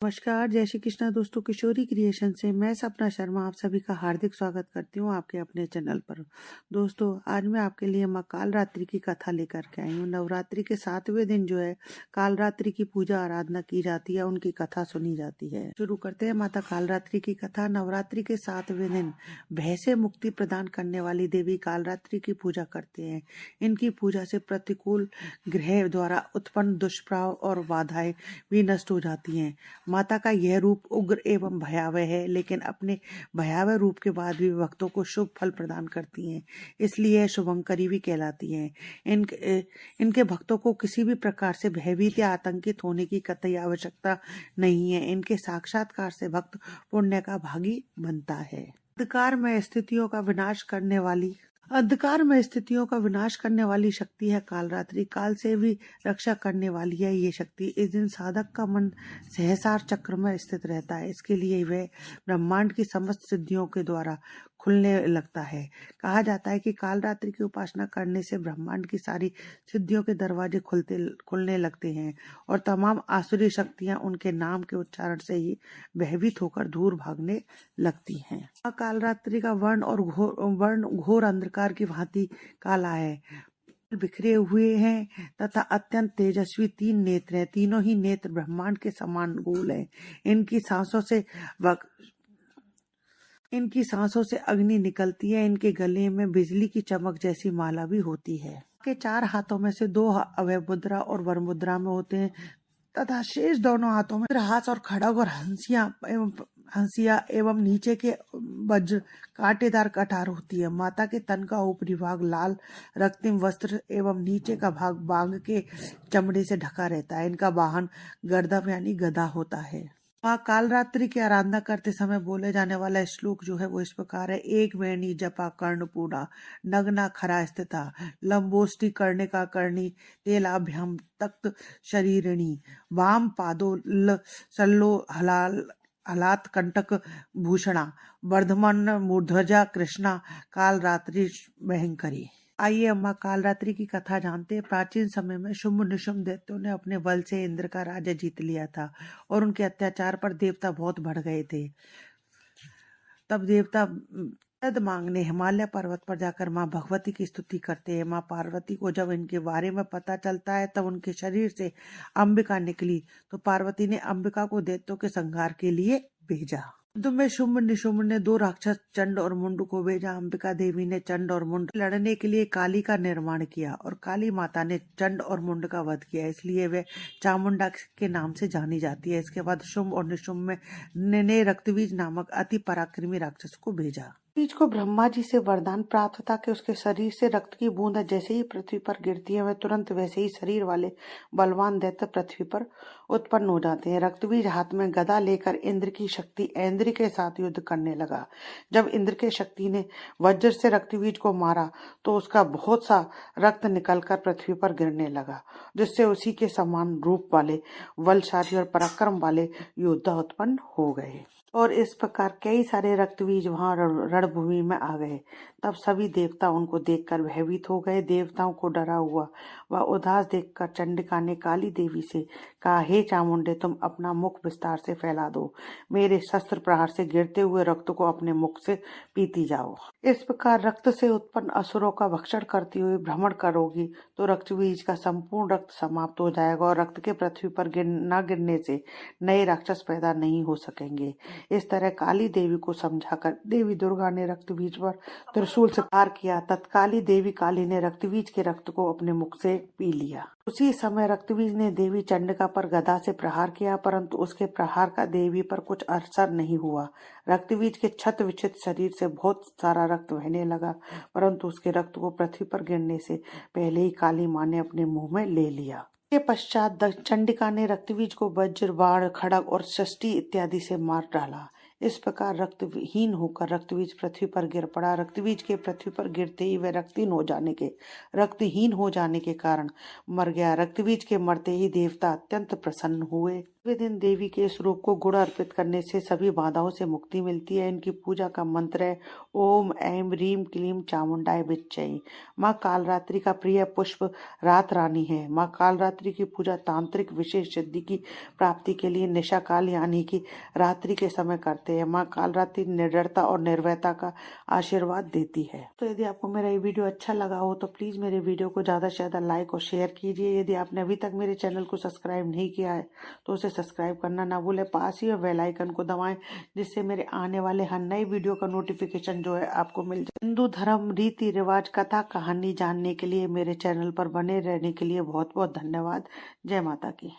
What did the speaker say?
नमस्कार, जय श्री कृष्णा दोस्तों। किशोरी क्रिएशन से मैं सपना शर्मा आप सभी का हार्दिक स्वागत करती हूँ आपके अपने चैनल पर। दोस्तों, आज मैं आपके लिए माँ कालरात्रि की कथा लेकर के आई हूँ। नवरात्रि के 7वें दिन जो है कालरात्रि की पूजा आराधना की जाती है, उनकी कथा सुनी जाती है। शुरू करते हैं माता कालरात्रि की कथा। नवरात्रि के 7वें दिन भय से मुक्ति प्रदान करने वाली देवी कालरात्रि की पूजा करते हैं। इनकी पूजा से प्रतिकूल ग्रह द्वारा उत्पन्न दुष्प्रभाव और बाधाएं भी नष्ट हो जाती हैं। माता का यह रूप उग्र एवं भयावह है, लेकिन अपने भयावह रूप के बाद भी भक्तों को शुभ फल प्रदान करती हैं, इसलिए यह शुभंकरी भी कहलाती हैं। इनके भक्तों को किसी भी प्रकार से भयभीत या आतंकित होने की कतई आवश्यकता नहीं है। इनके साक्षात्कार से भक्त पुण्य का भागी बनता है। अंधकार में स्थितियों का विनाश करने वाली शक्ति है कालरात्रि। काल से भी रक्षा करने वाली है ये शक्ति। इस दिन साधक का मन सहसार चक्र में स्थित रहता है, इसके लिए वह ब्रह्मांड की समस्त सिद्धियों के द्वारा खुलने लगता है। कहा जाता है कि कालरात्रि की उपासना करने से ब्रह्मांड की सारी सिद्धियों के दरवाजे खुलने लगते हैं और तमाम आसुरी शक्तियां उनके नाम के उच्चारण से ही भयभीत होकर दूर भागने लगती हैं। कालरात्रि का वर्ण घोर अंधकार की भांति काला है, बिखरे हुए हैं तथा अत्यंत तेजस्वी 3 नेत्र हैं। तीनों ही नेत्र ब्रह्मांड के समान गोल हैं। इनकी सांसों से अग्नि निकलती है। इनके गले में बिजली की चमक जैसी माला भी होती है। के 4 हाथों में से 2 अभय मुद्रा और वर मुद्रा में होते हैं तथा शेष दोनों हाथों में हाथ और खड़ग और हंसिया एवं नीचे के वज्र कांटेदार कटार होती है। माता के तन का ऊपरी भाग लाल रक्तिम वस्त्र एवं नीचे का भाग बाघ के चमड़े से ढका रहता है। इनका वाहन गर्दभ यानी गदा होता है। माँ कालरात्रि की आराधना करते समय बोले जाने वाला श्लोक जो है वो इस प्रकार है। एक वेणी जपा कर्णपूर्णा नग्ना खरा स्थिता लंबोष्टि करने का करणी तेलाभ्याम तक्त शरीरिणी वाम पादो सल्लो हलात कंटक भूषणा वर्धमान मूर्ध्वजा कृष्णा कालरात्रि भयंकरी। आइए अम्मा कालरात्रि की कथा जानते हैं। प्राचीन समय में शुंभ निशुंभ दैत्यों ने अपने बल से इंद्र का राज्य जीत लिया था और उनके अत्याचार पर देवता बहुत बढ़ गए थे। तब देवता मदद मांगने हिमालय पर्वत पर जाकर माँ भगवती की स्तुति करते हैं। माँ पार्वती को जब इनके बारे में पता चलता है तब उनके शरीर से अंबिका निकली, तो पार्वती ने अंबिका को दैत्यों के संहार के लिए भेजा। युद्ध में शुंभ निशुंभ ने 2 राक्षस चंड और मुंड को भेजा। अंबिका देवी ने चंड और मुंड लड़ने के लिए काली का निर्माण किया और काली माता ने चंड और मुंड का वध किया, इसलिए वे चामुंडा के नाम से जानी जाती है। इसके बाद शुंभ और निशुंभ ने रक्तबीज नामक अति पराक्रमी राक्षस को भेजा। बीज को ब्रह्मा जी से वरदान प्राप्त था कि उसके शरीर से रक्त की बूंद जैसे ही पृथ्वी पर गिरती है वह तुरंत वैसे ही शरीर वाले बलवान दैत्य पृथ्वी पर उत्पन्न हो जाते हैं। रक्तबीज हाथ में गदा लेकर इंद्र की शक्ति ऐन्द्र के साथ युद्ध करने लगा। जब इंद्र के शक्ति ने वज्र से रक्तबीज को मारा तो उसका बहुत सा रक्त निकलकर पृथ्वी पर गिरने लगा, जिससे उसी के समान रूप वाले बलशाली और पराक्रम वाले योद्धा उत्पन्न हो गए और इस प्रकार कई सारे रक्तबीज वहां रणभूमि में आ गए। तब सभी देवता उनको देखकर भयभीत हो गए। देवताओं को डरा हुआ व उदास देखकर चंडिका ने काली देवी से कहा, हे चामुंडे, तुम अपना मुख विस्तार से फैला दो, मेरे शस्त्र प्रहार से गिरते हुए रक्त को अपने मुख से पीती जाओ। इस प्रकार रक्त से उत्पन्न असुरों का भक्षण करती हुई भ्रमण करोगी तो रक्तबीज का संपूर्ण रक्त समाप्त हो जाएगा और रक्त के पृथ्वी पर न गिरने से नए राक्षस पैदा नहीं हो सकेंगे। इस तरह काली देवी को समझाकर देवी दुर्गा ने रक्तबीज पर त्रिशूल से प्रहार किया। तत्काली देवी काली ने रक्तबीज के रक्त को अपने मुख से पी लिया। उसी समय रक्तबीज ने देवी चंडिका पर गदा से प्रहार किया, परंतु उसके प्रहार का देवी पर कुछ असर नहीं हुआ। रक्तबीज के क्षत विक्षत शरीर से बहुत सारा रक्त बहने लगा, परंतु उसके रक्त को पृथ्वी पर गिरने से पहले ही काली माँ ने अपने मुंह में ले लिया। के पश्चात चंडिका ने रक्तबीज को वज्र, बाण, खड़ग और षष्ठी इत्यादि से मार डाला। इस प्रकार रक्तहीन होकर रक्तबीज पृथ्वी पर गिर पड़ा। रक्तबीज के पृथ्वी पर गिरते ही वह रक्तहीन हो जाने के कारण मर गया। रक्तबीज के मरते ही देवता अत्यंत प्रसन्न हुए। वे दिन देवी के इस रूप को गुड़ अर्पित करने से सभी बाधाओं से मुक्ति मिलती है। इनकी पूजा का मंत्र है ओम ऐं ह्रीं क्लीं चामुंडाय विच्चै। माँ कालरात्रि का प्रिय पुष्प रात रानी है। माँ कालरात्रि की पूजा तांत्रिक विशेष सिद्धि की प्राप्ति के लिए निशा काल यानी कि रात्रि के समय करते हैं। माँ कालरात्रि निडरता और निर्भयता का आशीर्वाद देती है। तो यदि आपको मेरा ये वीडियो अच्छा लगा हो तो प्लीज मेरे वीडियो को ज्यादा से ज्यादा लाइक और शेयर कीजिए। यदि आपने अभी तक मेरे चैनल को सब्सक्राइब नहीं किया है तो उसे सब्सक्राइब करना ना भूलें। पास ही और बेल आइकन को दबाएं जिससे मेरे आने वाले हर नए वीडियो का नोटिफिकेशन जो है आपको मिल जाए। हिंदू धर्म रीति रिवाज कथा कहानी जानने के लिए मेरे चैनल पर बने रहने के लिए बहुत बहुत धन्यवाद। जय माता की।